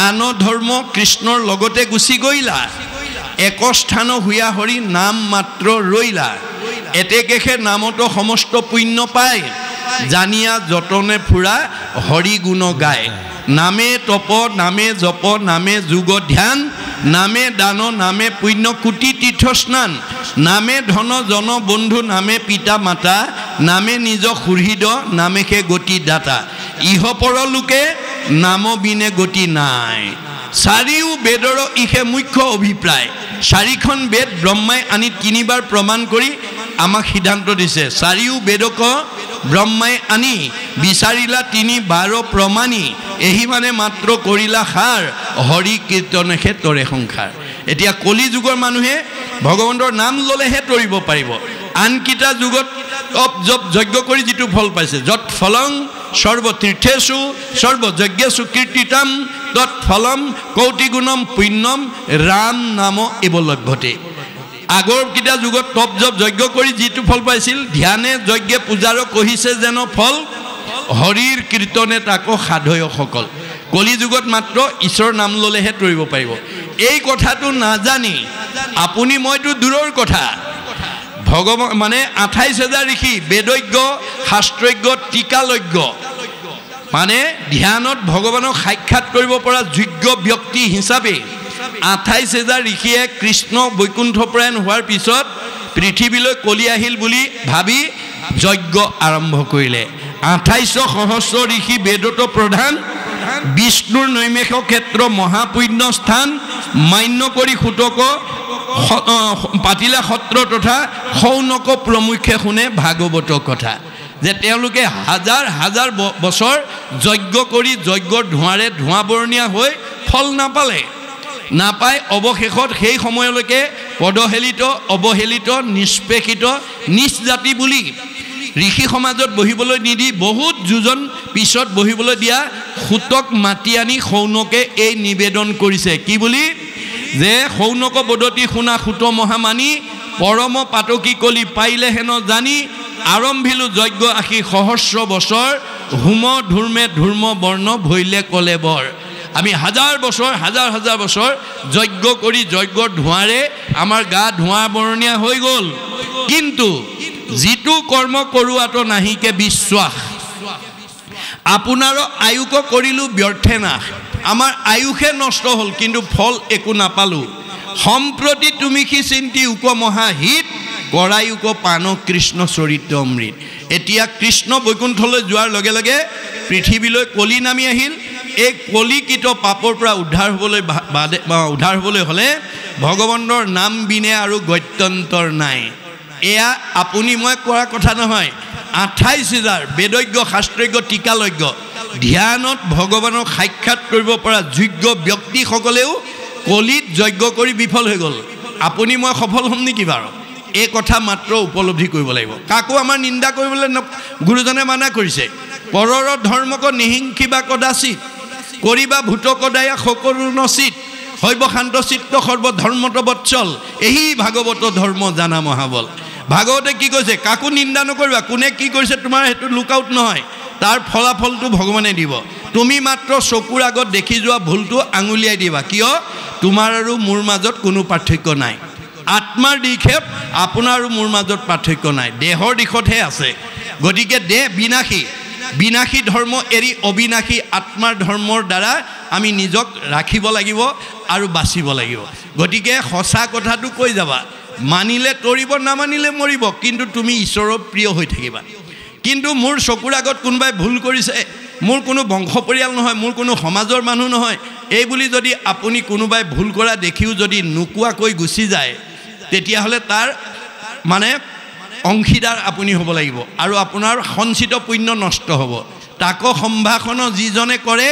আন ধৰ্ম কৃষ্ণৰ লগতে গুচি গৈলা এক স্থান হুয়া হৰি নাম মাত্ৰ ৰৈলা এতেকেহে নামতো সমস্ত পুণ্য পায় জানিয়া যতনে ফুৰা হৰি গুণ গায় নামে তপ নামে জপ নামে যোগ ধ্যান নামে দান নামে পুণ্য কোটি তীৰ্থ স্নান নামে ধন জন বন্ধু নামে পিতা মাতা নামে নিজ সুহৃদ নামেহে গতি দাতা ইহ পৰলোকে নাম বিনে গতি নাই চাৰিও বেদৰ ইহে মুখ্য অভিপ্ৰায় চাৰিখন বেদ ব্ৰহ্মাই আনি তিনিবাৰ প্ৰমাণ কৰি আমাক সিদ্ধান্ত দিছে চাৰিও বেদক ব্ৰহ্মাই আনি বিচাৰিলা তিনি বাৰ প্ৰমাণী এহি মানে মাত্ৰ কৰিলা সাৰ হৰি কীৰ্তনেহে তৰে সংসাৰ এতিয়া কলি যুগৰ মানুহে ভগৱন্তৰ নাম ললেহে তৰিব পাৰিব আনকিটা যুগত তপ জপ যজ্ঞ কৰি যিটো ফল পাইছে যত ফলং সৰ্বতীৰ্থেষু সৰ্বযজ্ঞেষু কীৰ্তিতম তৎ ফলম কৌটি গুণম পুণ্যম ৰাম নাম এব লভ্যতে আগৰ কিটা যুগত তপ জপ যজ্ঞ কৰি যিটো ফল পাইছিল ধ্যানে যজ্ঞে পূজাৰ কহিছে যেন ফল হৰিৰ কীৰ্তনে তাকো সাধয় সকল কলি যুগত মাত্ৰ ঈশ্বৰ নাম ললেহে তৰিব পাৰিব এই কথাটো নাজানি আপুনি মইতো দূৰৰ কথা ভগৱান মানে ২৮,০০০ ঋষি বেদজ্ঞ শাস্ত্ৰজ্ঞ টিকালজ্ঞ মানে ধ্যানত ভগৱানক সাক্ষাৎ কৰিব পৰা যোগ্য ব্যক্তি হিচাপে ২৮,০০০ ঋষিয়ে কৃষ্ণ বৈকুণ্ঠপ্ৰায়ণ হোৱাৰ পিছত পৃথিৱীলৈ কলি আহিল বুলি ভাবি যজ্ঞ আৰম্ভ কৰিলে ২৮ সহস্ৰ ঋষি বেদত প্ৰধান বিষ্ণুৰ নৈমেষ ক্ষেত্ৰ মহাপুণ্য স্থান মান্য কৰি সুতক পাতিলা সত্ৰ তথা শৌনক প্ৰমুখ্যে শুনে ভাগৱত কথা যে তেওঁলোকে হাজাৰ হাজাৰ বছৰ যজ্ঞ কৰি যজ্ঞৰ ধোঁৱাৰে ধোঁৱাবৰণীয়া হৈ ফল নাপালে নাপায় অৱশেষত সেই সময়লৈকে পদহেলিত অৱহেলিত নিষ্পেষিত নিজ জাতি বুলি ঋষি সমাজত বহিবলৈ নিদি বহুত যোজন পিছত বহিবলৈ দিয়া সুতক মাতি আনি শৌনকে এই নিবেদন কৰিছে কি বুলি যে শৌনক বদতি শুনা সুত মহামানী পৰম পাতকী কলি পাইলে হেন জানি আৰম্ভিলো যজ্ঞ আশী সহস্ৰ বছৰ হোম ধূৰ্মে ধূৰ্ম বৰ্ণ ভৈলে কলে বৰ আমি হাজাৰ বছৰ হাজাৰ হাজাৰ বছৰ যজ্ঞ কৰি যজ্ঞৰ ধোঁৱাৰে আমাৰ গা ধোঁৱা বৰণীয়া হৈ গ'ল কিন্তু যিটো কৰ্ম কৰোৱাটো নাহিকে বিশ্বাস আপোনাৰ আয়ুক কৰিলো ব্যৰ্থে নাশ আমাৰ আয়ুষে নষ্ট হ'ল কিন্তু ফল একো নাপালো সম্প্ৰতি তুমি কি চিন্তি উপমহাহিত কৰায়ুক পান কৃষ্ণ চৰিত্ৰ অমৃত এতিয়া কৃষ্ণ বৈকুণ্ঠলৈ যোৱাৰ লগে লগে পৃথিৱীলৈ কলি নামি আহিল এই কলিকিত পাপৰ পৰা উদ্ধাৰ হ'বলৈ হ'লে ভগৱন্তৰ নাম বিনে আৰু গত্যন্তৰ নাই এয়া আপুনি মই কোৱাৰ কথা নহয় ২৮,০০০ বেদজ্ঞ শাস্ত্ৰজ্ঞ টিকালজ্ঞ ধ্যানত ভগৱানক সাক্ষাৎ কৰিব পৰা যোগ্য ব্যক্তিসকলেও কলিত যজ্ঞ কৰি বিফল হৈ গ'ল আপুনি মই সফল হ'ম নেকি বাৰু এই কথা মাত্ৰ উপলব্ধি কৰিব লাগিব কাকো আমাৰ নিন্দা কৰিবলৈ গুৰুজনে মানা কৰিছে পৰৰ ধৰ্মক নিহিংসিবা কদাচিত কৰিবা ভূত কদায়া সকলো নচিত হৈব শান্ত চিত্ত সৰ্বধৰ্মত বৎসল এহি ভাগৱত ধৰ্ম জানা মহাবল ভাগৱতে কি কৈছে কাকো নিন্দা নকৰিবা কোনে কি কৰিছে তোমাৰ হেতু লুক আউট নহয় তাৰ ফলাফলটো ভগৱানে দিব তুমি মাত্ৰ চকুৰ আগত দেখি যোৱা ভুলটো আঙুলিয়াই দিবা কিয় তোমাৰ আৰু মোৰ মাজত কোনো পাৰ্থক্য নাই আত্মাৰ দিশত আপোনাৰ আৰু মোৰ মাজত পাৰ্থক্য নাই দেহৰ দিশতহে আছে গতিকে দেহ বিনাশী বিনাশী ধৰ্ম এৰি অবিনাশী আত্মাৰ ধৰ্মৰ দ্বাৰা আমি নিজক ৰাখিব লাগিব আৰু বাচিব লাগিব গতিকে সঁচা কথাটো কৈ যাবা মানিলে তৰিব নামানিলে মৰিব কিন্তু তুমি ঈশ্বৰৰ প্ৰিয় হৈ থাকিবা কিন্তু মোৰ চকুৰ আগত কোনোবাই ভুল কৰিছে মোৰ কোনো বংশ পৰিয়াল নহয় মোৰ কোনো সমাজৰ মানুহ নহয় এই বুলি যদি আপুনি কোনোবাই ভুল কৰা দেখিও যদি নোকোৱাকৈ গুচি যায় তেতিয়াহ'লে তাৰ মানে অংশীদাৰ আপুনি হ'ব লাগিব আৰু আপোনাৰ সঞ্চিত পুণ্য নষ্ট হ'ব তাকো সম্ভাষণ যিজনে কৰে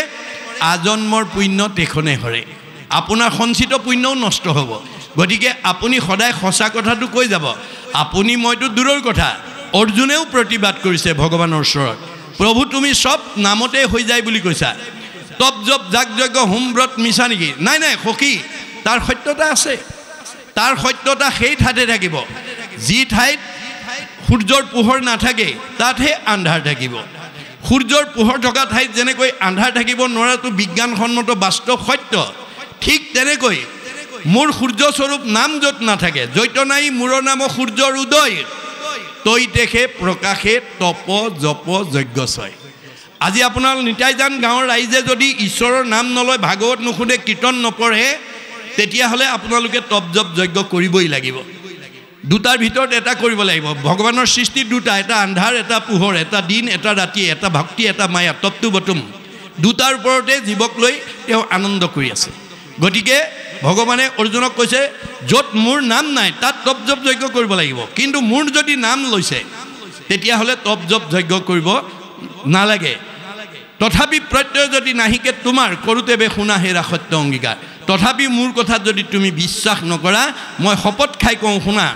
আজন্মৰ পুণ্য তেখনে হৰে আপোনাৰ সঞ্চিত পুণ্যও নষ্ট হ'ব গতিকে আপুনি সদায় সঁচা কথাটো কৈ যাব আপুনি মইতো দূৰৰ কথা অৰ্জুনেও প্ৰতিবাদ কৰিছে ভগৱানৰ ওচৰত প্ৰভু তুমি সব নামতে হৈ যায় বুলি কৈছা তপ জপ যাগ যজ্ঞ হোম ব্ৰত মিছা নেকি নাই নাই সখী তাৰ সত্যতা আছে তাৰ সত্যতা সেই ঠাইতে থাকিব যি ঠাইত সূৰ্যৰ পোহৰ নাথাকে তাতহে আন্ধাৰ থাকিব সূৰ্যৰ পোহৰ থকা ঠাইত যেনেকৈ আন্ধাৰ থাকিব নোৱাৰাটো বিজ্ঞানসন্মত বাস্তৱ সত্য, ঠিক তেনেকৈ মোৰ সূৰ্যস্বৰূপ নাম য'ত নাথাকে, জৈত নাই মোৰ নাম সূৰ্যৰ উদয়, তৈ দেখে প্ৰকাশে তপ জপ যজ্ঞ ছয়। আজি আপোনাৰ নিতাইজান গাঁৱৰ ৰাইজে যদি ঈশ্বৰৰ নাম নলয়, ভাগৱত নুশুনে, কীৰ্তন নপঢ়ে, তেতিয়াহ'লে আপোনালোকে তপ জপ যজ্ঞ কৰিবই লাগিব। দুটাৰ ভিতৰত এটা কৰিব লাগিব। ভগৱানৰ সৃষ্টি দুটা, এটা আন্ধাৰ এটা পোহৰ, এটা দিন এটা ৰাতি, এটা ভক্তি এটা মায়া, তপটো বটুম, দুটাৰ ওপৰতে জীৱক লৈ তেওঁ আনন্দ কৰি আছে। গতিকে ভগৱানে অৰ্জুনক কৈছে য'ত মোৰ নাম নাই তাত তপ জপ যজ্ঞ কৰিব লাগিব, কিন্তু মোৰ যদি নাম লৈছে তেতিয়াহ'লে তপ জপ যজ্ঞ কৰিব নালাগে। তথাপি প্ৰত্যয় যদি নাহিকে তোমাৰ কৰোঁতে বে শুনা হেৰা সত্য অংগীকাৰ, তথাপি মোৰ কথাত যদি তুমি বিশ্বাস নকৰা, মই শপত খাই কওঁ শুনা,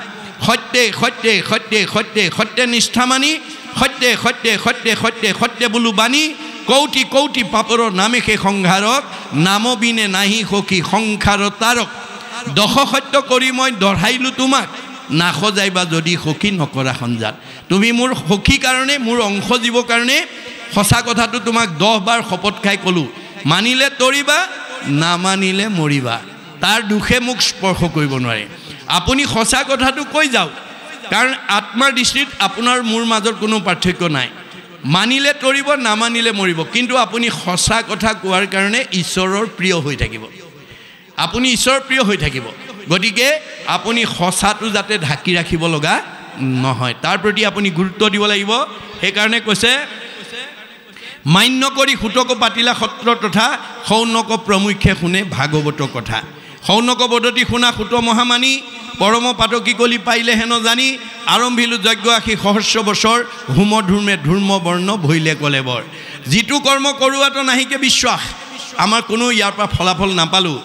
সত্যে সত্যে সত্যে সত্যে সত্যে নিষ্ঠা মানি, সত্যে সত্যে সত্যে সত্যে সত্যে বোলো বাণী, কৌটি কৌটি পাপৰৰ নামে সেই সংসাৰক, নাম বিনে নাহি সখী সংসাৰ তাৰক, দশ সত্য কৰি মই দঢ়াইলোঁ তোমাক, নাসজাইবা যদি সখী নকৰা সঞ্জাত। তুমি মোৰ সখী কাৰণে, মোৰ অংশ জীৱৰ কাৰণে সঁচা কথাটো তোমাক 10 বাৰ শপত খাই ক'লোঁ, মানিলে তৰিবা, নামানিলে মৰিবা, তাৰ দুখে মোক স্পৰ্শ কৰিব নোৱাৰে। আপুনি সঁচা কথাটো কৈ যাওক, কাৰণ আত্মাৰ দৃষ্টিত আপোনাৰ মোৰ মাজত কোনো পাৰ্থক্য নাই। মানিলে তৰিব, নামানিলে মৰিব, কিন্তু আপুনি সঁচা কথা কোৱাৰ কাৰণে ঈশ্বৰৰ প্ৰিয় হৈ থাকিব, আপুনি ঈশ্বৰৰ প্ৰিয় হৈ থাকিব। গতিকে আপুনি সঁচাটো যাতে ঢাকি ৰাখিব লগা নহয়, তাৰ প্ৰতি আপুনি গুৰুত্ব দিব লাগিব। সেইকাৰণে কৈছে মান্য কৰি সুতক পাতিলা সত্ৰ তথা, শৌনক প্ৰমুখ্যে শুনে ভাগৱত কথা। শৌনক বদতি শুনা সুত মহামানী, পৰম পাতকী কলি পাইলে হেন জানি, আৰম্ভিলোঁ যজ্ঞ আশী সহস্ৰ বছৰ, হোম ধূৰ্মে ধূৰ্ম বৰ্ণ ভৈলে কলে বৰ। যিটো কৰ্ম কৰোৱাটো নাহিকে বিশ্বাস, আমাৰ কোনো ইয়াৰ পৰা ফলাফল নাপালোঁ,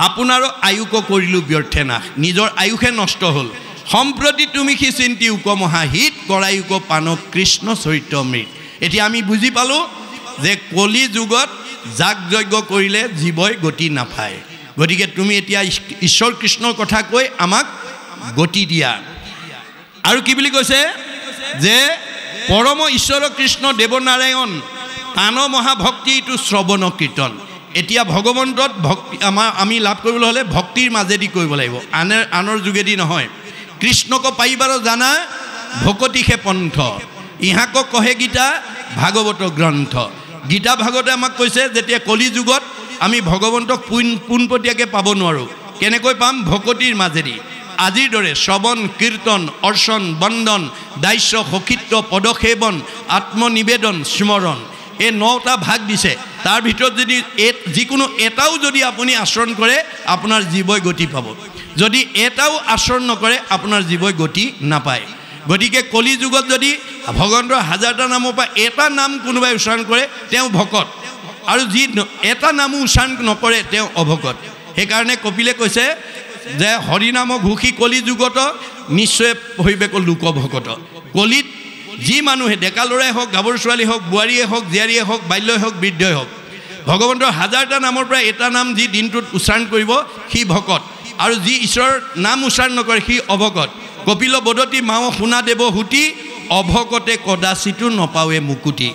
আপোনাৰো আয়ুক কৰিলোঁ ব্যৰ্থে নাশ, নিজৰ আয়ুষে নষ্ট হ'ল। সম্প্ৰতি তুমি সি চিন্তি উক মহাহিত, কৰায়ুক পানক কৃষ্ণ চৰিত্ৰ মৃত। এতিয়া আমি বুজি পালোঁ যে কলি যুগত যাগ যজ্ঞ কৰিলে জীৱই গতি নাপায়। গতিকে তুমি এতিয়া ঈশ্বৰ কৃষ্ণৰ কথা কৈ আমাক গতি দিয়া। আৰু কি বুলি কৈছে যে পৰম ঈশ্বৰ কৃষ্ণ দেৱনাৰায়ণ, তান মহাভক্তি এইটো শ্ৰৱণ কীৰ্তন। এতিয়া ভগৱন্তত ভক্তি আমি লাভ কৰিবলৈ হ'লে ভক্তিৰ মাজেদি কৰিব লাগিব, আনৰ যোগেদি নহয়। কৃষ্ণক পাইবাৰ জানা ভকতিহে পন্থ, ইহাক কহে গীতা ভাগৱত গ্ৰন্থ। গীতা ভাগৱতে আমাক কৈছে যেতিয়া কলি যুগত আমি ভগৱন্তক পোনপটীয়াকৈ পাব নোৱাৰোঁ, কেনেকৈ পাম? ভকতিৰ মাজেদি। আজিৰ দৰে শ্ৰৱণ কীৰ্তন অৰ্চন বন্দন দাস্য সখিত্ব পদসেৱন আত্মনিবেদন স্মৰণ, এই 9টা ভাগ দিছে। তাৰ ভিতৰত যদি যিকোনো এটাও যদি আপুনি আচৰণ কৰে আপোনাৰ জীৱই গতি পাব, যদি এটাও আচৰণ নকৰে আপোনাৰ জীৱই গতি নাপায়। গতিকে কলি যুগত যদি ভগৱন্তৰ 1000টা নামৰ পৰা এটা নাম কোনোবাই উচ্চাৰণ কৰে তেওঁ ভকত, আৰু যি এটা নামো উচ্চাৰণ নকৰে তেওঁ অভকত। সেইকাৰণে কপিলে কৈছে যে হৰিনাম ঘোষি কলি যুগত নিশ্চয় হৈবেক লোকভকত। কলিত যি মানুহে ডেকা ল'ৰাই হওক, গাভৰু ছোৱালী হওক, বোৱাৰীয়ে হওক, জীয়াৰীয়ে হওক, বাল্যই হওক, বৃদ্ধই হওক, ভগৱন্তৰ 1000টা নামৰ পৰা এটা নাম যি দিনটোত উচ্চাৰণ কৰিব সি ভকত, আৰু যি ঈশ্বৰৰ নাম উচ্চাৰণ নকৰে সি অভকত। কপিল বদতি মাও শুনা দেৱ হুতি, অভকতে কদাচিতো নপাৱে মুকুতি।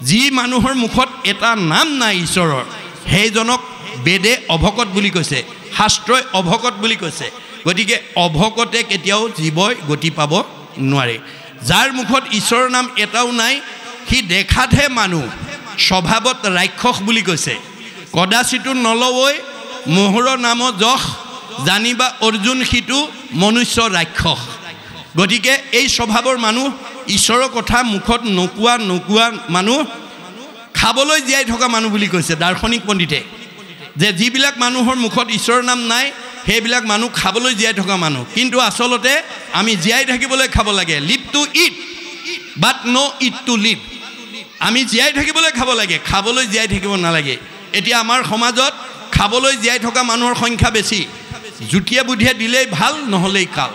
যি মানুহৰ মুখত এটা নাম নাই ঈশ্বৰৰ, সেইজনক বেদে অভকত বুলি কৈছে, শাস্ত্ৰই অভকত বুলি কৈছে। গতিকে অভকতে কেতিয়াও জীৱই গতি পাব নোৱাৰে। যাৰ মুখত ঈশ্বৰৰ নাম এটাও নাই সি দেখাতহে মানুহ, স্বভাৱত ৰাক্ষস বুলি কৈছে। কদাচিতো নলৱৈ মোহৰ নাম যশ, জানিবা অৰ্জুন সিটো মনুষ্য ৰাক্ষস। গতিকে এই স্বভাৱৰ মানুহ, ঈশ্বৰৰ কথা মুখত নোকোৱা মানুহ, খাবলৈ জীয়াই থকা মানুহ বুলি কৈছে দাৰ্শনিক পণ্ডিতে, যে যিবিলাক মানুহৰ মুখত ঈশ্বৰৰ নাম নাই সেইবিলাক মানুহ খাবলৈ জীয়াই থকা মানুহ। কিন্তু আচলতে আমি জীয়াই থাকিবলৈ খাব লাগে, live to eat but not' eat to live. আমি জীয়াই থাকিবলৈ খাব লাগে, খাবলৈ জীয়াই থাকিব নালাগে। এতিয়া আমাৰ সমাজত খাবলৈ জীয়াই থকা মানুহৰ সংখ্যা বেছি, জুতিয়ে বুদ্ধিয়ে দিলেই ভাল নহ'লেই কাল।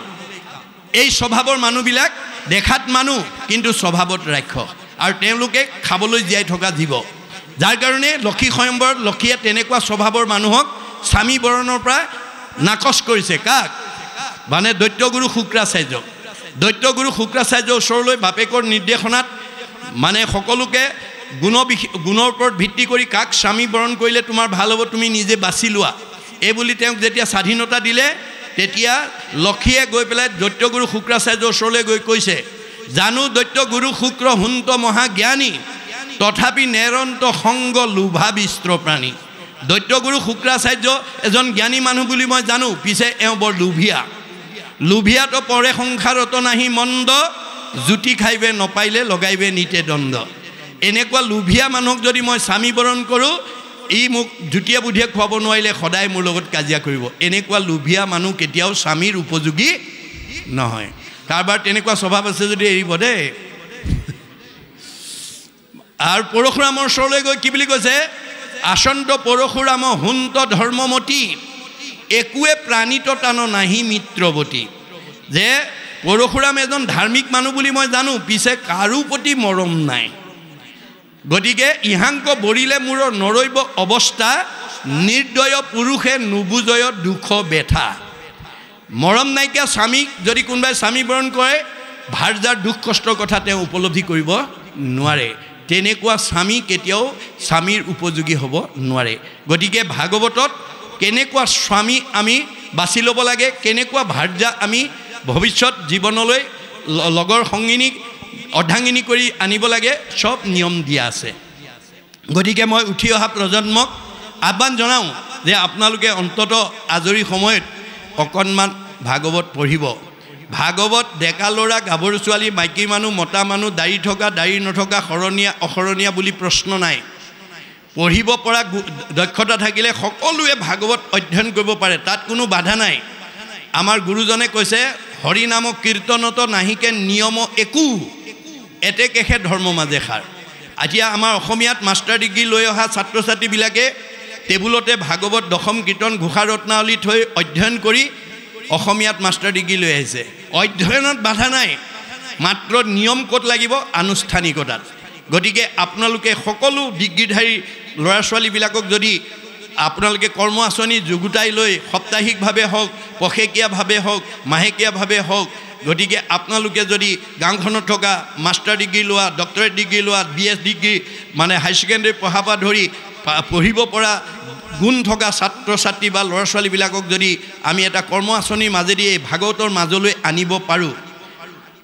এই স্বভাৱৰ মানুহবিলাক দেখাত মানুহ কিন্তু স্বভাৱত ৰাক্ষস, আৰু তেওঁলোকে খাবলৈ জীয়াই থকা জীৱ। যাৰ কাৰণে লক্ষী স্বয়ম্বৰত লক্ষীয়ে তেনেকুৱা স্বভাৱৰ মানুহক স্বামী বৰণৰ পৰা নাকচ কৰিছে। কাক? মানে দৈত্যগুৰু শুক্ৰাচাৰ্যক। দৈত্যগুৰু শুক্ৰাচাৰ্যৰ ওচৰলৈ বাপেকৰ নিৰ্দেশনাত মানে সকলোকে গুণৰ ওপৰত ভিত্তি কৰি কাক স্বামী বৰণ কৰিলে তোমাৰ ভাল হ'ব তুমি নিজে বাছি লোৱা এই বুলি তেওঁক যেতিয়া স্বাধীনতা দিলে তেতিয়া লক্ষীয়ে গৈ পেলাই দৈত্যগুৰু শুক্ৰাচাৰ্যৰ ওচৰলৈ গৈ কৈছে জানো দৈত্যগুৰু শুক্ৰ হুন্ত মহাজ্ঞানী তথাপি নেৰন্ত সংগ লোভা বিস্ত্ৰ প্ৰাণী দৈত্যগুৰু শুক্ৰাচাৰ্য এজন জ্ঞানী মানুহ বুলি মই জানো পিছে এওঁ বৰ লোভিয়াতো পৰে সংসাৰত নাহি মন্দ জুতি খাইবে নপাইলে লগাইবে নিতে দণ্ড এনেকুৱা লোভিয়া মানুহক যদি মই স্বামী বৰণ কৰোঁ ই মোক জুতীয়া বুদ্ধিয়ে খুৱাব নোৱাৰিলে সদায় মোৰ লগত কাজিয়া কৰিব এনেকুৱা লোভিয়া মানুহ কেতিয়াও স্বামীৰ উপযোগী নহয় কাৰোবাৰ তেনেকুৱা স্বভাৱ আছে যদি এৰিব দেই আৰু পৰশুৰামৰ ওচৰলৈ গৈ কি বুলি কৈছে আচন্ত পৰশুৰাম হুন্ত ধৰ্মমতী একোৱে প্ৰাণিত টান নাহি মিত্ৰৱতী যে পৰশুৰাম এজন ধাৰ্মিক মানুহ বুলি মই জানো পিছে কাৰো প্ৰতি মৰম নাই গতিকে ইহাংক বৰিলে মোৰ নৰৈব অৱস্থা নিৰ্দয় পুৰুষে নুবুজয় দুখ বেথা মৰম নাইকিয়া স্বামীক যদি কোনোবাই স্বামী বৰণ কৰে ভাৰ্যাৰ দুখ কষ্টৰ কথা তেওঁ উপলব্ধি কৰিব নোৱাৰে তেনেকুৱা স্বামী কেতিয়াও স্বামীৰ উপযোগী হ'ব নোৱাৰে গতিকে ভাগৱতত কেনেকুৱা স্বামী আমি বাছি ল'ব লাগে কেনেকুৱা ভাৰ্যা আমি ভৱিষ্যত জীৱনলৈ লগৰ সংগিনী অৰ্ধাংগিনী কৰি আনিব লাগে সব নিয়ম দিয়া আছে গতিকে মই উঠি অহা প্ৰজন্মক আহ্বান জনাওঁ যে আপোনালোকে অন্তত আজৰি সময়ত অকণমান ভাগৱত পঢ়িব ভাগৱত ডেকা ল'ৰা গাভৰু ছোৱালী মাইকী মানুহ মতা মানুহ দাড়ি থকা দাড়ি নথকা শৰণীয়া অশৰণীয়া বুলি প্ৰশ্ন নাই পঢ়িব পৰা দক্ষতা থাকিলে সকলোৱে ভাগৱত অধ্যয়ন কৰিব পাৰে তাত কোনো বাধা নাই আমাৰ গুৰুজনে কৈছে হৰি নাম কীৰ্তনত নাহিকে নিয়ম একো এতেকেহে ধৰ্ম মাজে খাৰ এতিয়া আমাৰ অসমীয়াত মাষ্টাৰ ডিগ্ৰী লৈ অহা ছাত্ৰ ছাত্ৰীবিলাকে টেবুলতে ভাগৱত দশম কীৰ্তন ঘোষা ৰত্নাৱলী থৈ অধ্যয়ন কৰি অসমীয়াত মাষ্টাৰ ডিগ্ৰী লৈ আহিছে অধ্যয়নত বাধা নাই মাত্ৰ নিয়ম ক'ত লাগিব আনুষ্ঠানিকতাত গতিকে আপোনালোকে সকলো ডিগ্ৰীধাৰী ল'ৰা ছোৱালীবিলাকক যদি আপোনালোকে কৰ্ম আঁচনি যুগুতাই লৈ সাপ্তাহিকভাৱে হওক পষেকীয়াভাৱে হওক মাহেকীয়াভাৱে হওক গতিকে আপোনালোকে যদি গাঁওখনত থকা মাষ্টাৰ ডিগ্ৰী লোৱা ডক্টৰেট ডিগ্ৰী লোৱা BS ডিগ্ৰী মানে হাই ছেকেণ্ডেৰী পঢ়াৰ পৰা ধৰি পঢ়িব পৰা গুণ থকা ছাত্ৰ ছাত্ৰী বা ল'ৰা ছোৱালীবিলাকক যদি আমি এটা কৰ্ম আঁচনিৰ মাজেদি এই ভাগৱতৰ মাজলৈ আনিব পাৰোঁ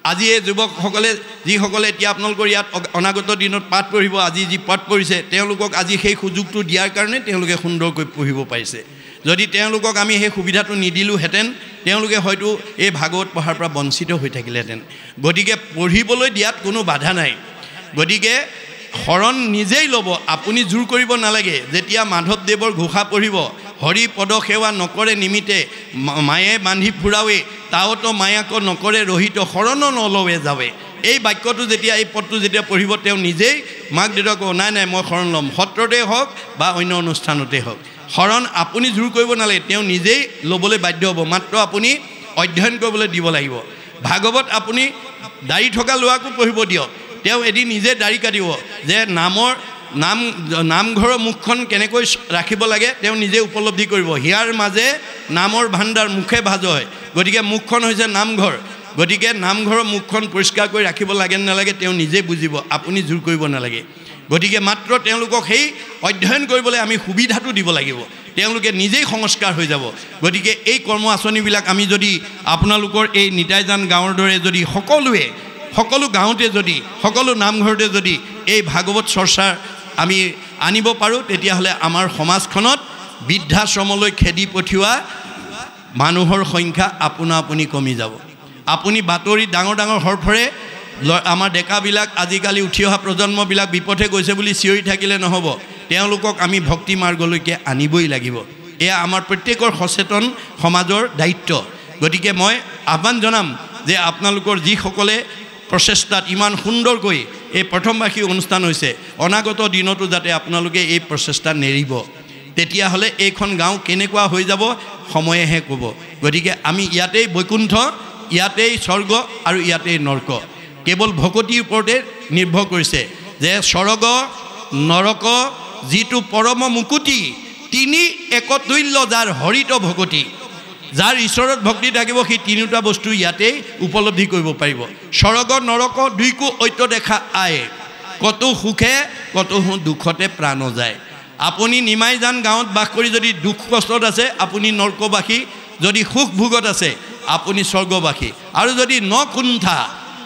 আজি এই যুৱকসকলে যিসকলে এতিয়া আপোনালোকৰ ইয়াত অনাগত দিনত পাঠ পঢ়িব আজি যি পাঠ পঢ়িছে তেওঁলোকক আজি সেই সুযোগটো দিয়াৰ কাৰণে তেওঁলোকে সুন্দৰকৈ পঢ়িব পাৰিছে যদি তেওঁলোকক আমি সেই সুবিধাটো নিদিলোহেঁতেন তেওঁলোকে হয়তো এই ভাগৱত পঢ়াৰ পৰা বঞ্চিত হৈ থাকিলেহেঁতেন গতিকে পঢ়িবলৈ দিয়াত কোনো বাধা নাই গতিকে শৰণ নিজেই ল'ব আপুনি জোৰ কৰিব নালাগে যেতিয়া মাধৱদেৱৰ ঘোষা পঢ়িব হৰি পদ সেৱা নকৰে নিমিতে মায়ে বান্ধি ফুৰাৱে তাওতো মায়াক নকৰে ৰহিত শৰণ নলৱে যাৱে এই বাক্যটো যেতিয়া এই পদটো যেতিয়া পঢ়িব তেওঁ নিজেই মাক দেউতাক নাই নাই মই শৰণ ল'ম সত্ৰতে হওক বা অন্য অনুষ্ঠানতে হওক শৰণ আপুনি জোৰ কৰিব নালাগে তেওঁ নিজেই ল'বলৈ বাধ্য হ'ব মাত্ৰ আপুনি অধ্যয়ন কৰিবলৈ দিব লাগিব ভাগৱত আপুনি দাড়ি থকা লোৱাকো পঢ়িব দিয়ক তেওঁ এদিন নিজে দাড়ি কাটিব যে নামঘৰৰ মুখখন কেনেকৈ ৰাখিব লাগে তেওঁ নিজে উপলব্ধি কৰিব হিয়াৰ মাজে নামৰ ভাণ্ডাৰ মুখে ভাজ হয় গতিকে মুখখন হৈছে নামঘৰ গতিকে নামঘৰৰ মুখখন পৰিষ্কাৰ কৰি ৰাখিব লাগে নালাগে তেওঁ নিজে বুজিব আপুনি জোৰ কৰিব নালাগে গতিকে মাত্ৰ তেওঁলোকক সেই অধ্যয়ন কৰিবলৈ আমি সুবিধাটো দিব লাগিব তেওঁলোকে নিজেই সংস্কাৰ হৈ যাব গতিকে এই কৰ্ম আঁচনিবিলাক আমি যদি আপোনালোকৰ এই নিতাইজান গাঁৱৰ দৰে যদি সকলো গাঁৱতে যদি সকলো নামঘৰতে যদি এই ভাগৱত চৰ্চাৰ আমি আনিব পাৰোঁ তেতিয়াহ'লে আমাৰ সমাজখনত বৃদ্ধাশ্ৰমলৈ খেদি পঠিওৱা মানুহৰ সংখ্যা আপুনি কমি যাব আপুনি বাতৰি ডাঙৰ হৰফৰে আমাৰ ডেকাবিলাক আজিকালি উঠি অহা প্ৰজন্মবিলাক বিপথে গৈছে বুলি চিঞৰি থাকিলে নহ'ব তেওঁলোকক আমি ভক্তি মাৰ্গলৈকে আনিবই লাগিব এয়া আমাৰ প্ৰত্যেকৰ সচেতন সমাজৰ দায়িত্ব গতিকে মই আহ্বান জনাম যে আপোনালোকৰ যিসকলে প্ৰচেষ্টাত ইমান সুন্দৰকৈ এই প্ৰথমবাৰ্ষিকী অনুষ্ঠান হৈছে অনাগত দিনতো যাতে আপোনালোকে এই প্ৰচেষ্টা নেৰিব তেতিয়াহ'লে এইখন গাঁও কেনেকুৱা হৈ যাব সময়েহে ক'ব গতিকে আমি ইয়াতেই বৈকুণ্ঠ ইয়াতেই স্বৰ্গ আৰু ইয়াতেই নৰক কেৱল ভকতিৰ ওপৰতে নিৰ্ভৰ কৰিছে যে স্বৰ্গ নৰক যিটো পৰম মুকুতি তিনি একতুল্য যাৰ হৰিত ভকতি যাৰ ঈশ্বৰৰ ভক্তি থাকিব সেই তিনিটা বস্তু ইয়াতেই উপলব্ধি কৰিব পাৰিব স্বৰ্গ নৰক দুইকো ঐক্য দেখা আয়ে কত সুখে কত দুখতে প্ৰাণ যায় আপুনি নিমাইজান গাঁৱত বাস কৰি যদি দুখ কষ্টত আছে আপুনি নৰকবাসী যদি সুখ ভোগত আছে আপুনি স্বৰ্গবাসী আৰু যদি নকুণ্ঠা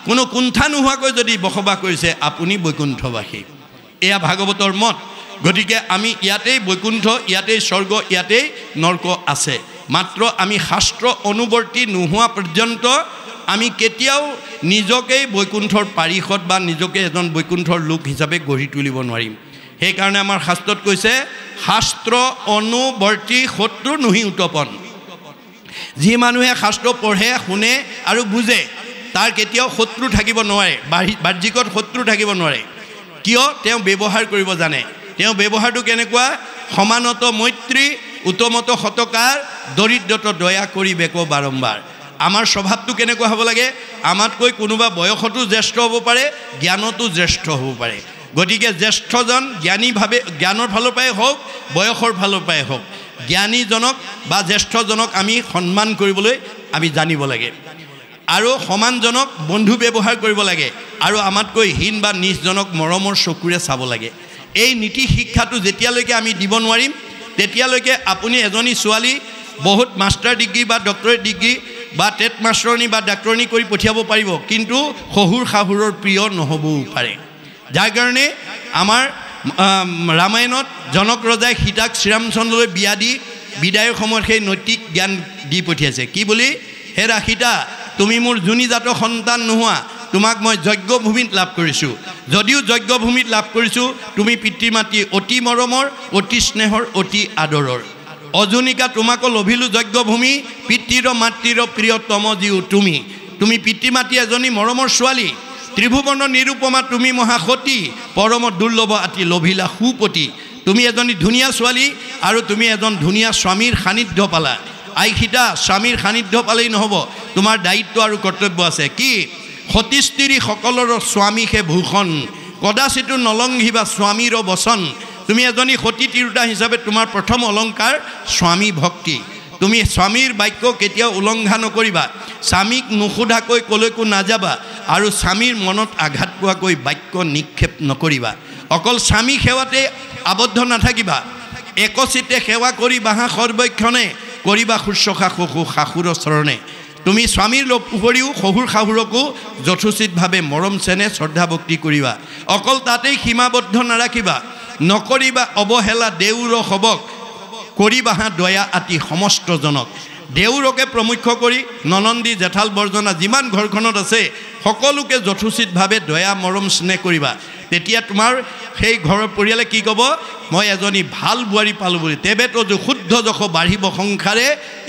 কোনো কুণ্ঠা নোহোৱাকৈ যদি বসবাস কৰিছে আপুনি বৈকুণ্ঠবাসী এয়া ভাগৱতৰ মত গতিকে আমি ইয়াতেই বৈকুণ্ঠ ইয়াতেই স্বৰ্গ ইয়াতেই নৰক আছে মাত্ৰ আমি শাস্ত্ৰ অনুবৰ্তী নোহোৱা পৰ্যন্ত আমি কেতিয়াও নিজকে বৈকুণ্ঠৰ পাৰিষদ বা নিজকে এজন বৈকুণ্ঠৰ লোক হিচাপে গঢ়ি তুলিব নোৱাৰিম সেইকাৰণে আমাৰ শাস্ত্ৰত কৈছে শাস্ত্ৰ অনুবৰ্তী শত্ৰু নহি উত্তপন যি মানুহে শাস্ত্ৰ পঢ়ে শুনে আৰু বুজে তাৰ কেতিয়াও শত্ৰু থাকিব নোৱাৰে বাহ্যিকত শত্ৰু থাকিব নোৱাৰে কিয় তেওঁ ব্যৱহাৰ কৰিব জানে তেওঁ ব্যৱহাৰটো কেনেকুৱা সমানত মৈত্ৰী উত্তমত সতকাৰ দৰিদ্ৰত দয়া কৰিবেক বাৰম্বাৰ আমাৰ স্বভাৱটো কেনেকুৱা হ'ব লাগে আমাতকৈ কোনোবা বয়সতো জ্যেষ্ঠ হ'ব পাৰে জ্ঞানতো জ্যেষ্ঠ হ'ব পাৰে গতিকে জ্যেষ্ঠজন জ্ঞানীভাৱে জ্ঞানৰ ফালৰ পৰাই হওক বয়সৰ ফালৰ পৰাই হওক জ্ঞানীজনক বা জ্যেষ্ঠজনক আমি সন্মান কৰিবলৈ আমি জানিব লাগে আৰু সমানজনক বন্ধু ব্যৱহাৰ কৰিব লাগে আৰু আমাতকৈ হীন বা নিচজনক মৰমৰ চকুৰে চাব লাগে এই নীতি শিক্ষাটো যেতিয়ালৈকে আমি দিব নোৱাৰিম তেতিয়ালৈকে আপুনি এজনী ছোৱালী বহুত মাষ্টাৰ ডিগ্ৰী বা ডক্টৰেট ডিগ্ৰী বা টেট মাষ্টৰণী বা ডাক্তৰণী কৰি পঠিয়াব পাৰিব কিন্তু শহুৰ শাহুৰৰ প্ৰিয় নহ'বও পাৰে যাৰ কাৰণে আমাৰ ৰামায়ণত জনক ৰজাই সীতাক শ্ৰীৰামচন্দ্ৰলৈ বিয়া দি বিদায়ৰ সময়ত সেই নৈতিক জ্ঞান দি পঠিয়াইছে কি বুলি হে ৰাসীতা তুমি মোৰ জুনিজাত সন্তান নোহোৱা তোমাক মই যজ্ঞভূমিত লাভ কৰিছোঁ যদিও যজ্ঞভূমিত লাভ কৰিছোঁ তুমি পিতৃ মাতৃ অতি মৰমৰ অতি স্নেহৰ অতি আদৰৰ অজুনিকা তোমাকো লভিলোঁ যজ্ঞভূমি পিতৃৰ মাতৃৰ প্ৰিয়তম জীও তুমি পিতৃ মাতৃ এজনী মৰমৰ ছোৱালী ত্ৰিভুৱন নিৰূপমা তুমি মহাসতী পৰম দুৰ্লভ আতি লভিলা সুপতি তুমি এজনী ধুনীয়া ছোৱালী আৰু তুমি এজন ধুনীয়া স্বামীৰ সান্নিধ্য পালা আই সীতা স্বামীৰ সান্নিধ্য পালেই নহ'ব তোমাৰ দায়িত্ব আৰু কৰ্তব্য আছে কি সতী স্ত্ৰী সকলৰ স্বামী হে ভূষণ কদাচিতো নলংঘিবা স্বামীৰ বচন তুমি এজনী সতী তিৰোতা হিচাপে তোমাৰ প্ৰথম অলংকাৰ স্বামী ভক্তি তুমি স্বামীৰ বাক্য কেতিয়াও উলংঘা নকৰিবা স্বামীক নুসুধাকৈ কলৈকো নাযাবা আৰু স্বামীৰ মনত আঘাত পোৱাকৈ বাক্য নিক্ষেপ নকৰিবা অকল স্বামী সেৱাতে আবদ্ধ নাথাকিবা একচিতে সেৱা কৰি বাহা সৰ্বক্ষণে কৰিবা শুশ্ৰূষা শাহুৰৰ চৰণে তুমি স্বামীৰ উপৰিও শহুৰ শাহুৰকো যথোচিতভাৱে মৰম চেনেহ শ্ৰদ্ধা ভক্তি কৰিবা অকল তাতেই সীমাবদ্ধ নাৰাখিবা নকৰিবা অৱহেলা দেউৰ সবক কৰিবাহা দয়া আতি সমস্তজনক দেউৰকে প্ৰমুখ্য কৰি ননন্দী জেঠাল বৰ্জনা যিমান ঘৰখনত আছে সকলোকে যথোচিতভাৱে দয়া মৰম স্নেহ কৰিবা তেতিয়া তোমাৰ সেই ঘৰৰ পৰিয়ালে কি ক'ব মই এজনী ভাল বোৱাৰী পালোঁ বুলি তেবেতো শুদ্ধ যশ বাঢ়িব সংসাৰে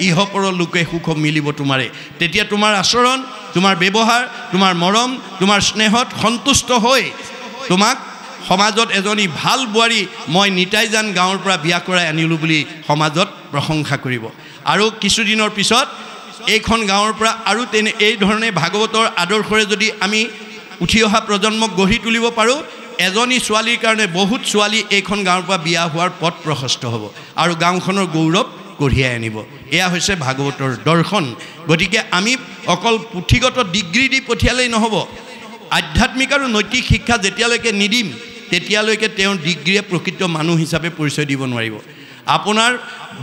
ইহপৰ লোকে সুখ মিলিব তোমাৰে তেতিয়া তোমাৰ আচৰণ তোমাৰ ব্যৱহাৰ তোমাৰ মৰম তোমাৰ স্নেহত সন্তুষ্ট হৈ তোমাক সমাজত এজনী ভাল বোৱাৰী মই নিতাইজান গাঁৱৰ পৰা বিয়া কৰাই আনিলোঁ বুলি সমাজত প্ৰশংসা কৰিব আৰু কিছুদিনৰ পিছত এইখন গাঁৱৰ পৰা আৰু এই ধৰণে ভাগৱতৰ আদৰ্শৰে যদি আমি উঠি অহা প্ৰজন্মক গঢ়ি তুলিব পাৰোঁ এজনী ছোৱালীৰ কাৰণে বহুত ছোৱালী এইখন গাঁৱৰ পৰা বিয়া হোৱাৰ পথ প্ৰশস্ত হ'ব আৰু গাঁওখনৰ গৌৰৱ কঢ়িয়াই আনিব এয়া হৈছে ভাগৱতৰ দৰ্শন গতিকে আমি অকল পুথিগত ডিগ্ৰী দি পঠিয়ালেই নহ'ব আধ্যাত্মিক আৰু নৈতিক শিক্ষা যেতিয়ালৈকে নিদিম তেতিয়ালৈকে তেওঁৰ ডিগ্ৰীয়ে প্ৰকৃত মানুহ হিচাপে পৰিচয় দিব নোৱাৰিব আপোনাৰ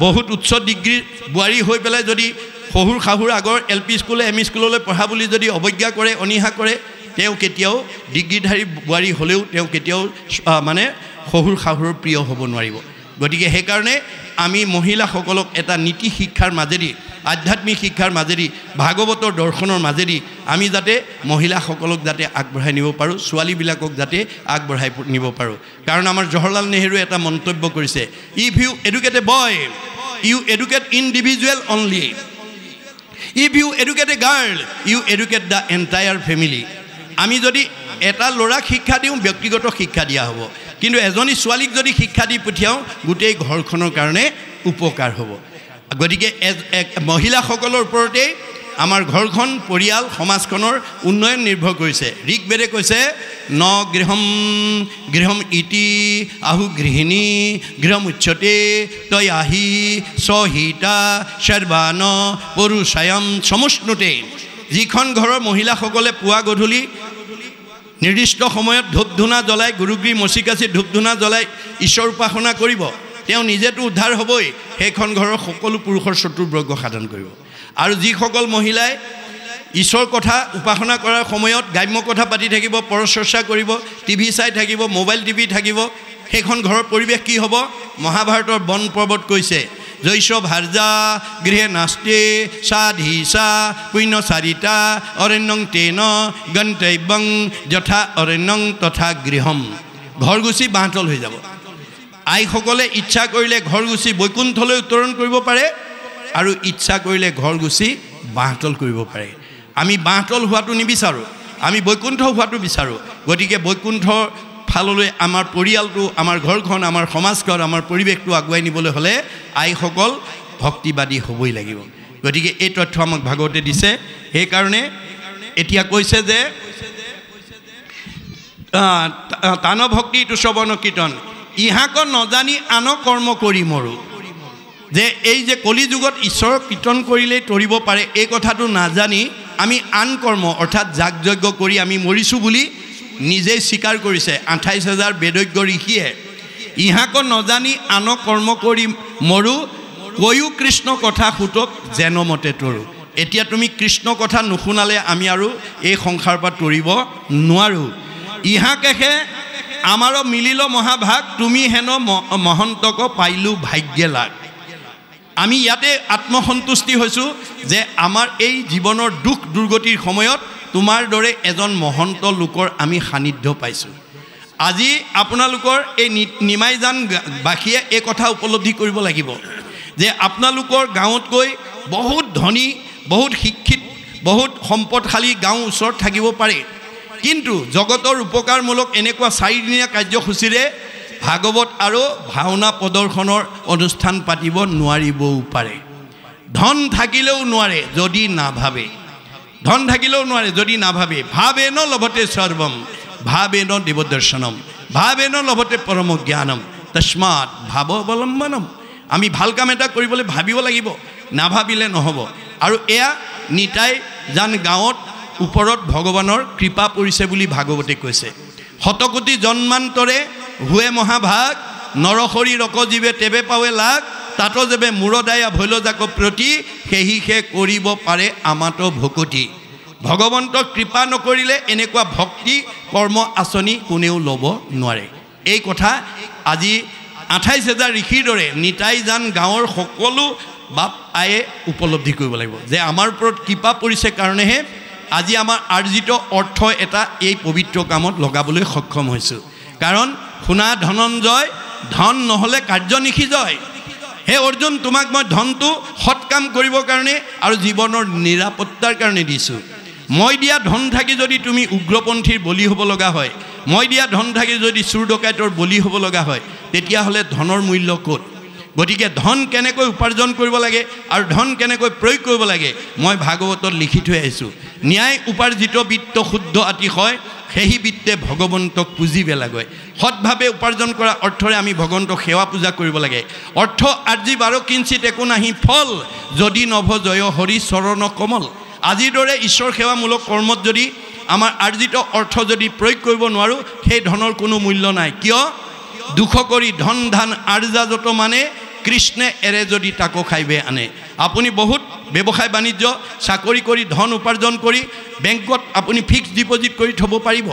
বহুত উচ্চ ডিগ্ৰী বোৱাৰী হৈ পেলাই যদি শহুৰ শাহুৰ আগৰ LP স্কুল ME স্কুললৈ পঢ়া বুলি যদি অৱজ্ঞা কৰে অনীহা কৰে তেওঁ কেতিয়াও ডিগ্ৰীধাৰী বোৱাৰী হ'লেও তেওঁ কেতিয়াও মানে শহুৰ শাহুৰৰ প্ৰিয় হ'ব নোৱাৰিব গতিকে সেইকাৰণে আমি মহিলাসকলক এটা নীতি শিক্ষাৰ মাজেদি আধ্যাত্মিক শিক্ষাৰ মাজেদি ভাগৱতৰ দৰ্শনৰ মাজেদি আমি যাতে মহিলাসকলক যাতে আগবঢ়াই নিব পাৰোঁ ছোৱালীবিলাকক যাতে আগবঢ়াই নিব পাৰোঁ কাৰণ আমাৰ জৱাহৰলাল নেহৰুৱে এটা মন্তব্য কৰিছে if you educate a boy you educate individual only if you educate a girl you educate the entire family আমি যদি এটা ল'ৰাক শিক্ষা দিওঁ ব্যক্তিগত শিক্ষা দিয়া হ'ব কিন্তু এজনী ছোৱালীক যদি শিক্ষা দি পঠিয়াওঁ গোটেই ঘৰখনৰ কাৰণে উপকাৰ হ'ব গতিকে মহিলাসকলৰ ওপৰতে আমাৰ ঘৰখন পৰিয়াল সমাজখনৰ উন্নয়ন নিৰ্ভৰ কৰিছে ঋকবেদে কৈছে ন গৃহম ইতি আহু গৃহিণী গৃহম উচ্চতে তৈ আহি সহিতা সৰ্বান পুৰুষায়ম সমষ্ণুতে যিখন ঘৰৰ মহিলাসকলে পুৱা গধূলি নিৰ্দিষ্ট সময়ত ধূপ ধূনা জ্বলাই গুৰুগ্ৰী মচিকাচি ধূপ ধূনা জ্বলাই ঈশ্বৰ উপাসনা কৰিব তেওঁ নিজেতো উদ্ধাৰ হ'বই সেইখন ঘৰৰ সকলো পুৰুষৰ চতুৰ্বৰ্গ সাধন কৰিব আৰু যিসকল মহিলাই ঈশ্বৰ কথা উপাসনা কৰাৰ সময়ত গ্ৰাম্য কথা পাতি থাকিব পৰচৰ্চা কৰিব টিভি চাই থাকিব মোবাইল টিভি থাকিব সেইখন ঘৰৰ পৰিৱেশ কি হ'ব মহাভাৰতৰ বন পৰ্বত কৈছে জৈশ ভাৰ্যা গৃহে নাস্তে সাধীসা পুণ্যচাৰিতা অৰণ্যং তেন গন্তব্যং যথা অৰণ্যং তথা গৃহম ঘৰ গুচি বাঁহতল হৈ যাব আইসকলে ইচ্ছা কৰিলে ঘৰ গুচি বৈকুণ্ঠলৈ উত্তৰণ কৰিব পাৰে আৰু ইচ্ছা কৰিলে ঘৰ গুচি বাঁহতল কৰিব পাৰে আমি বাঁহতল হোৱাটো নিবিচাৰোঁ আমি বৈকুণ্ঠ হোৱাটো বিচাৰোঁ গতিকে বৈকুণ্ঠৰ ফাললৈ আমাৰ পৰিয়ালটো আমাৰ ঘৰখন আমাৰ সমাজখন আমাৰ পৰিৱেশটো আগুৱাই নিবলৈ হ'লে আইসকল ভক্তিবাদী হ'বই লাগিব গতিকে এই তথ্য আমাক ভাগৱতে দিছে সেইকাৰণে এতিয়া কৈছে যে তান ভক্তি তুষবন কীৰ্তন ইহাক নজানি আন কৰ্ম কৰি মৰো যে এই যে কলি যুগত ঈশ্বৰৰ কীৰ্তন কৰিলেই তৰিব পাৰে এই কথাটো নাজানি আমি আন কৰ্ম অৰ্থাৎ যাগ যজ্ঞ কৰি আমি মৰিছোঁ বুলি নিজেই স্বীকাৰ কৰিছে ২৮,০০০ বেদজ্ঞ ঋষিয়ে ইহাক নজানি আন কৰ্ম কৰি মৰো কৈও কৃষ্ণ কথা সুতক যেনমতে তৰো এতিয়া তুমি কৃষ্ণ কথা নুশুনালে আমি আৰু এই সংসাৰৰ পৰা তৰিব নোৱাৰোঁ ইহাকেহে আমাৰো মিলিল মহাভাগ তুমি হেন মহন্তক পাইলো ভাগ্যে লাগ আমি ইয়াতে আত্মসন্তুষ্টি হৈছোঁ যে আমাৰ এই জীৱনৰ দুখ দুৰ্গতিৰ সময়ত তোমাৰ দৰে এজন মহন্ত লোকৰ আমি সান্নিধ্য পাইছোঁ আজি আপোনালোকৰ এই নিমাইজান বাসীয়ে এই কথা উপলব্ধি কৰিব লাগিব যে আপোনালোকৰ গাঁৱতকৈ বহুত ধনী বহুত শিক্ষিত বহুত সম্পদশালী গাঁও ওচৰত থাকিব পাৰে কিন্তু জগতৰ উপকাৰমূলক এনেকুৱা 4 দিনীয়া কাৰ্যসূচীৰে ভাগৱত আৰু ভাওনা প্ৰদৰ্শনৰ অনুষ্ঠান পাতিব নোৱাৰিবও পাৰে ধন থাকিলেও নোৱাৰে যদি নাভাবে ধন থাকিলেও নোৱাৰে যদি নাভাবে ভাবেন লভতে সৰ্বম ভাবেন দেৱদৰ্শনম ভাবেন লভতে পৰম জ্ঞানম তস্মাৎ ভাৱ অৱলম্বনম আমি ভাল কাম এটা কৰিবলৈ ভাবিব লাগিব নাভাবিলে নহ'ব আৰু এয়া নিতাই জান গাঁৱত ওপৰত ভগৱানৰ কৃপা পৰিছে বুলি ভাগৱতে কৈছে শতকোটি জন্মান্তৰে হুৱে মহাভাগ নৰসৰি ৰকজীৱে তেবে পাৱে লাগ তাতো যেবে মূৰদায়া ভৈলজাক প্ৰতি সেহিহে কৰিব পাৰে আমাত ভকতি ভগৱন্তক কৃপা নকৰিলে এনেকুৱা ভক্তি কৰ্ম আঁচনি কোনেও ল'ব নোৱাৰে এই কথা আজি ২৮,০০০ ঋষিৰ দৰে নিতাই জান গাঁৱৰ সকলো বাপ আয়ে উপলব্ধি কৰিব লাগিব যে আমাৰ ওপৰত কৃপা পৰিছে কাৰণেহে আজি আমাৰ আৰ্জিত অৰ্থ এটা এই পবিত্ৰ কামত লগাবলৈ সক্ষম হৈছোঁ কাৰণ শুনা ধনঞ্জয় ধন নহ'লে কাৰ্য নিষিজয় হে অৰ্জুন তোমাক মই ধনটো সৎ কাম কৰিবৰ কাৰণে আৰু জীৱনৰ নিৰাপত্তাৰ কাৰণে দিছোঁ মই দিয়া ধন থাকি যদি তুমি উগ্ৰপন্থীৰ বলি হ'ব লগা হয় মই দিয়া ধন থাকি যদি চুৰ ডকাইতৰ বলি হ'ব লগা হয় তেতিয়াহ'লে ধনৰ মূল্য ক'ত গতিকে ধন কেনেকৈ উপাৰ্জন কৰিব লাগে আৰু ধন কেনেকৈ প্ৰয়োগ কৰিব লাগে মই ভাগৱতত লিখি থৈ আহিছোঁ ন্যায় উপাৰ্জিত বিত্ত শুদ্ধ আতিশয় সেই বিত্তে ভগৱন্তক পুজিবে লাগে সৎভাৱে উপাৰ্জন কৰা অৰ্থৰে আমি ভগৱন্তক সেৱা পূজা কৰিব লাগে অৰ্থ আৰ্জি বাৰ কিঞ্চিত একো নাহি ফল যদি নভ জয় হৰি চৰণ কমল আজিৰ দৰে ঈশ্বৰ সেৱামূলক কৰ্মত যদি আমাৰ আৰ্জিত অৰ্থ যদি প্ৰয়োগ কৰিব নোৱাৰোঁ সেই ধনৰ কোনো মূল্য নাই কিয় দুখ কৰি ধন ধান আৰ্জা যত মানে কৃষ্ণে এৰে যদি তাকো খাইবে আনে আপুনি বহুত ব্যৱসায় বাণিজ্য চাকৰি কৰি ধন উপাৰ্জন কৰি বেংকত আপুনি ফিক্সড ডিপজিট কৰি থ'ব পাৰিব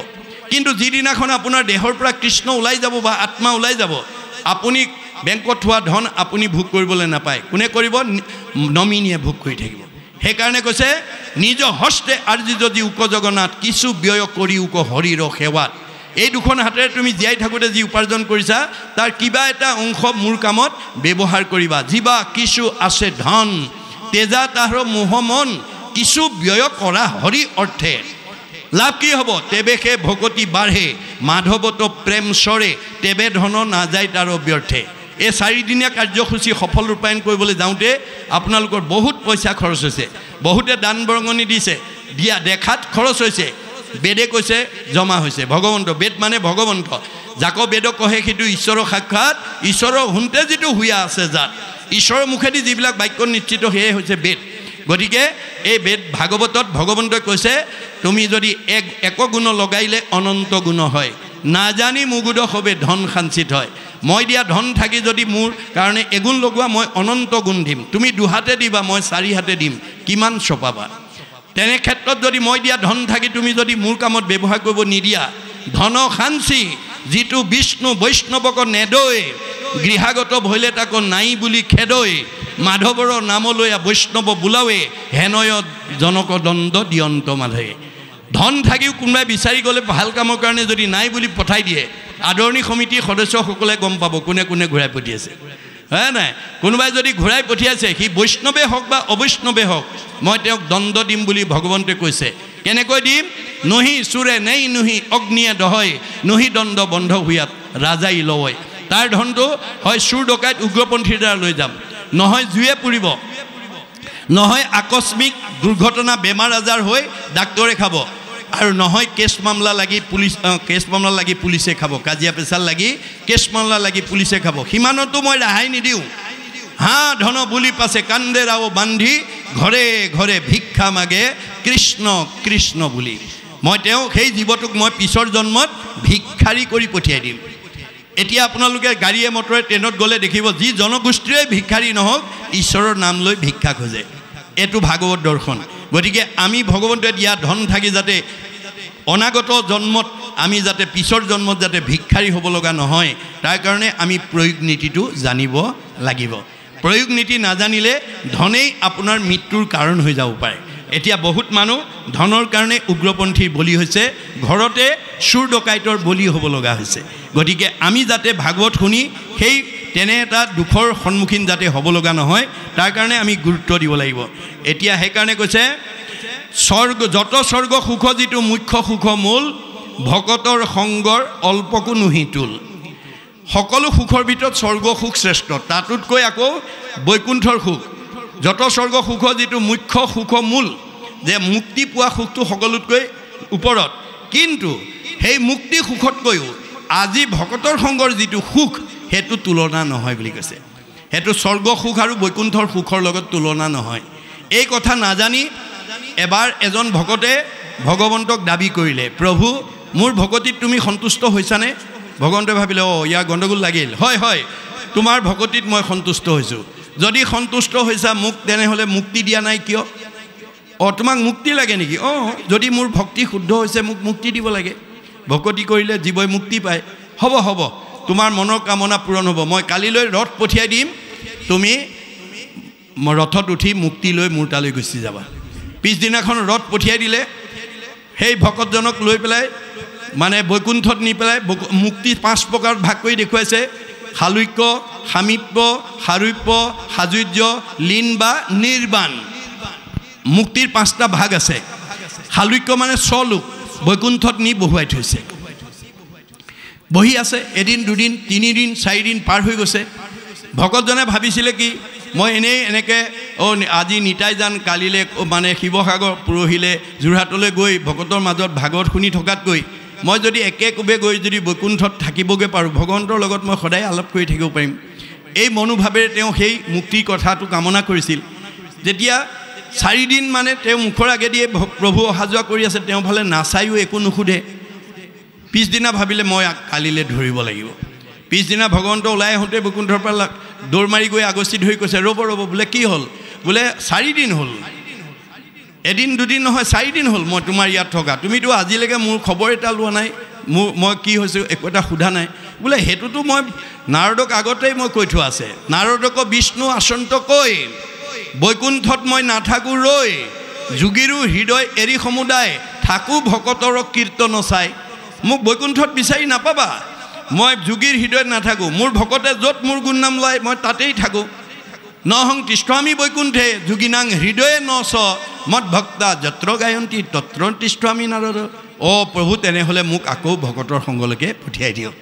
কিন্তু যিদিনাখন আপোনাৰ দেহৰ পৰা কৃষ্ণ ওলাই যাব বা আত্মা ওলাই যাব আপুনি বেংকত থোৱা ধন আপুনি ভোগ কৰিবলৈ নাপায় কোনে কৰিব নমিনীয়ে ভোগ কৰি থাকিব সেইকাৰণে কৈছে নিজ হস্তে আৰ্জি যদি উক জগন্নাথ কিছু ব্যয় কৰি উক হৰিৰ সেৱাত এই দুখন হাতেৰে তুমি জীয়াই থাকোঁতে যি উপাৰ্জন কৰিছা তাৰ কিবা এটা অংশ মোৰ কামত ব্যৱহাৰ কৰিবা যিবা কিছু আছে ধন তেজা তাহাৰ মোহ মন কিছু ব্যয় কৰা হৰি অৰ্থে লাভ কি হ'ব তেবে সে ভকতি বাঢ়ে মাধৱত প্ৰেম চৰে তেবে ধন নাযায় তাৰ ব্যৰ্থে এই 4 দিনীয়া কাৰ্যসূচী সফল ৰূপায়ণ কৰিবলৈ যাওঁতে আপোনালোকৰ বহুত পইচা খৰচ হৈছে বহুতে দান বৰঙণি দিছে দিয়া দেখাত খৰচ হৈছে বেদে কৈছে জমা হৈছে ভগৱন্ত বেদ মানে ভগৱন্ত যাক বেদ কহে সেইটো ঈশ্বৰৰ সাক্ষাৎ ঈশ্বৰৰ হুন্তে যিটো হুয়া আছে যাত ঈশ্বৰৰ মুখেদি যিবিলাক বাক্য নিশ্চিত সেয়ে হৈছে বেদ গতিকে এই বেদ ভাগৱতত ভগৱন্তই কৈছে তুমি যদি এক গুণ লগাইলে অনন্ত গুণ হয় নাজানি মুগুদ হবে ধন সাঞ্চিত হয় মই দিয়া ধন থাকি যদি মোৰ কাৰণে এগুণ লগোৱা মই অনন্ত গুণ দিম তুমি দুহাতে দিবা মই চাৰি হাতে দিম কিমান চপাবা তেনে ক্ষেত্ৰত যদি মই দিয়া ধন থাকি তুমি যদি মোৰ কামত ব্যৱহাৰ কৰিব নিদিয়া ধন সাঞ্চি যিটো বিষ্ণু বৈষ্ণৱক নেদৈ গৃহাগত ভৈলে তাক নাই বুলি খেদৈ মাধৱৰ নাম লৈ বৈষ্ণৱ বোলাৱে হেনয় জনক দণ্ড দিয়ন্ত মাধৱে ধন থাকিও কোনোবাই বিচাৰি গ'লে ভাল কামৰ কাৰণে যদি নাই বুলি পঠাই দিয়ে আদৰণি সমিতিৰ সদস্যসকলে গম পাব কোনে কোনে ঘূৰাই পঠিয়াইছে হ্যাঁ নাই কোনোবাই যদি ঘূৰাই পঠিয়াইছে সি বৈষ্ণৱে হওক বা অবৈষ্ণৱে হওক মই তেওঁক দণ্ড দিম বুলি ভগৱন্তে কৈছে কেনেকৈ দিম নহি চুৰে নেই নহি অগ্নিয়ে দহয় নহি দণ্ড বন্ধ হুয়াত ৰাজাই লয় তাৰ ধনটো হয় চুৰ ডকাইত উগ্ৰপন্থীৰ দ্বাৰা লৈ যাম নহয় জুয়ে পুৰিব নহয় আকস্মিক দুৰ্ঘটনা বেমাৰ আজাৰ হৈ ডাক্তৰে খাব আৰু নহয় কেছ মামলা লাগি পুলিচে খাব কাজিয়া পেচাল লাগি কেছ মামলা লাগি পুলিচে খাব সিমানতো মই ৰেহাই নিদিওঁ হা ধন বুলি পাছে কান্দে ৰাও বান্ধি ঘৰে ঘৰে ভিক্ষা মাগে কৃষ্ণ কৃষ্ণ বুলি মই তেওঁ সেই জীৱটোক মই পিছৰ জন্মত ভিক্ষাৰী কৰি পঠিয়াই দিম এতিয়া আপোনালোকে গাড়ীয়ে মটৰে ট্ৰেইনত গ'লে দেখিব যি জনগোষ্ঠীৰে ভিক্ষাৰী নহওক ঈশ্বৰৰ নাম লৈ ভিক্ষা খোজে এইটো ভাগৱত দৰ্শন গতিকে আমি ভগৱন্তে দিয়া ধন থাকি যাতে অনাগত জন্মত আমি যাতে পিছৰ জন্মত যাতে ভিক্ষাৰী হ'ব লগা নহয় তাৰ কাৰণে আমি প্ৰয়োগ নীতিটো জানিব লাগিব প্ৰয়োগ নীতি নাজানিলে ধনেই আপোনাৰ মৃত্যুৰ কাৰণ হৈ যাব পাৰে এতিয়া বহুত মানুহ ধনৰ কাৰণে উগ্ৰপন্থীৰ বলি হৈছে ঘৰতে চুৰ ডকাইতৰ বলি হ'ব লগা হৈছে গতিকে আমি যাতে ভাগৱত শুনি সেই তেনে এটা দুখৰ সন্মুখীন যাতে হ'ব লগা নহয় তাৰ কাৰণে আমি গুৰুত্ব দিব লাগিব এতিয়া সেইকাৰণে কৈছে স্বৰ্গ যত স্বৰ্গ সুখ যিটো মুখ্য সুখ মূল ভকতৰ সংগৰ অল্পকো নুহি তুল সকলো সুখৰ ভিতৰত স্বৰ্গ সুখ শ্ৰেষ্ঠ তাতোতকৈ আকৌ বৈকুণ্ঠৰ সুখ যত স্বৰ্গ সুখ যিটো মুখ্য সুখ মূল যে মুক্তি পোৱা সুখটো সকলোতকৈ ওপৰত কিন্তু সেই মুক্তি সুখতকৈও আজি ভকতৰ সংগৰ যিটো সুখ হেতু তুলনা নহয় বুলি কৈছে হেতু স্বৰ্গ সুখ আৰু বৈকুণ্ঠৰ সুখৰ লগত তুলনা নহয় এই কথা নাজানি এবাৰ এজন ভকতে ভগৱন্তক দাবী কৰিলে প্ৰভু মোৰ ভকতিত তুমি সন্তুষ্ট হৈছানে ভগৱন্তে ভাবিলে ইয়াৰ গণ্ডগোল লাগিল হয় হয় তোমাৰ ভকতিত মই সন্তুষ্ট হৈছোঁ যদি সন্তুষ্ট হৈছা মোক তেনেহ'লে মুক্তি দিয়া নাই কিয় তোমাক মুক্তি লাগে নেকি যদি মোৰ ভক্তি শুদ্ধ হৈছে মোক মুক্তি দিব লাগে ভকতি কৰিলে জীৱই মুক্তি পায় হ'ব হ'ব তোমাৰ মনৰ কামনা পূৰণ হ'ব মই কালিলৈ ৰথ পঠিয়াই দিম তুমি ৰথত উঠি মুক্তি লৈ মোৰ তালৈ গুচি যাবা পিছদিনাখন ৰথ পঠিয়াই দিলে সেই ভকতজনক লৈ পেলাই মানে বৈকুণ্ঠত নি পেলাই মুক্তি 5 প্ৰকাৰত ভাগ কৰি দেখুৱাইছে শালুক্য সামীপ্য সাৰূপ্য সাজুৰ্য লীন বা নিৰ্বাণ মুক্তিৰ 5টা ভাগ আছে শালুক্য মানে স্বলোক বৈকুণ্ঠত নি বহুৱাই থৈছে বহি আছে এদিন দুদিন 3 দিন 4 দিন পাৰ হৈ গৈছে ভকতজনে ভাবিছিলে কি মই এনেকৈ আজি নিতাই যান কালিলে মানে শিৱসাগৰ পৰহিলে যোৰহাটলৈ গৈ ভকতৰ মাজত ভাগৱত শুনি থকাতকৈ মই যদি একেকোবে গৈ যদি বৈকুণ্ঠত থাকিবগৈ পাৰোঁ ভগৱন্তৰ লগত মই সদায় আলাপ কৰি থাকিব পাৰিম এই মনোভাৱেৰে তেওঁ সেই মুক্তিৰ কথাটো কামনা কৰিছিল যেতিয়া 4 দিন মানে তেওঁ মুখৰ আগেদিয়ে প্ৰভু অহা যোৱা কৰি আছে তেওঁ ভালে নাচায়ো একো নুসুধে পিছদিনা ভাবিলে মই কালিলৈ ধৰিব লাগিব পিছদিনা ভগৱন্ত ওলাই আহোঁতে বৈকুণ্ঠৰ পৰা দৌৰ মাৰি গৈ আগচি ধৰি কৈছে ৰ'ব বোলে কি হ'ল বোলে 4 দিন হ'ল এদিন দুদিন নহয় 4 দিন হ'ল মই তোমাৰ ইয়াত থকা তুমিতো আজিলৈকে মোৰ খবৰ এটা লোৱা নাই মই কি হৈছোঁ একো এটা সোধা নাই বোলে সেইটোতো মই নাৰদক আগতেই মই কৈ থোৱা আছে নাৰদক বিষ্ণু আচন্ত কৈ বৈকুণ্ঠত মই নাথাকোঁ ৰৈ যোগীৰো হৃদয় এৰি সমুদায় থাকোঁ ভকতৰ কীৰ্তন চাই মোক বৈকুণ্ঠত বিচাৰি নাপাবা মই যোগীৰ হৃদয়ত নাথাকোঁ মোৰ ভকতে য'ত মোৰ গুণনাম লয় মই তাতেই থাকোঁ নহং তিষ্ঠামি বৈকুণ্ঠে যোগীনাং হৃদয়ে নচ মদ ভক্তা যত্ৰ গায়ন্তী তত্ৰ তিষ্ঠামি নাৰদ প্ৰভু তেনেহ'লে মোক আকৌ ভকতৰ সংগলৈকে পঠিয়াই দিয়ক